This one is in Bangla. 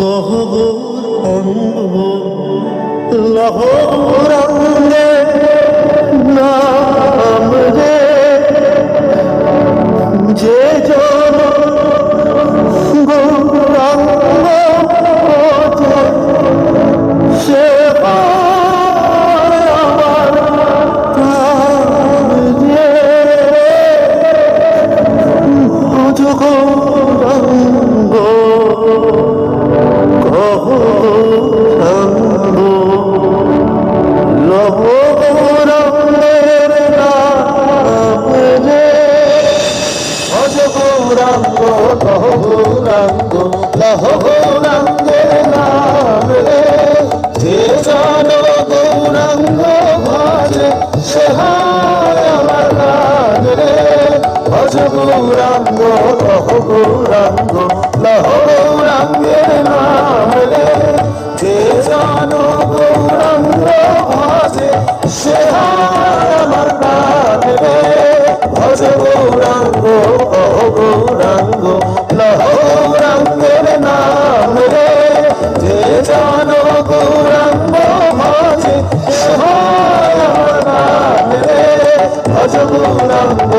গহ্বর লহরাঙ্গে নাম রে যে জন গৌরাঙ্গ খোঁজে সে আমার প্রাণ রে ভজ গৌরাঙ্গ গহ্বরাঙ্গ লহরাঙ্গের নাম রে ভজ গৌরাঙ্গ গহ্বরাঙ্গ লহরাঙ্গের নাম রে যে জন গৌরাঙ্গ ভজে সে হয় আমার প্রাণ রে ভজ গৌরাঙ্গ গহ্বরাঙ্গ লহরাঙ্গের নাম রে যে জন গৌরাঙ্গ ভজে সে হয় আমার প্রাণ রে ভজ গৌরাঙ্গ গৌরাঙ্গ লহরাঙ্গের নাম রে যে জন গৌরাঙ্গ ভজে সে হয় আমার প্রাণ রে ভজ গৌরাঙ্গ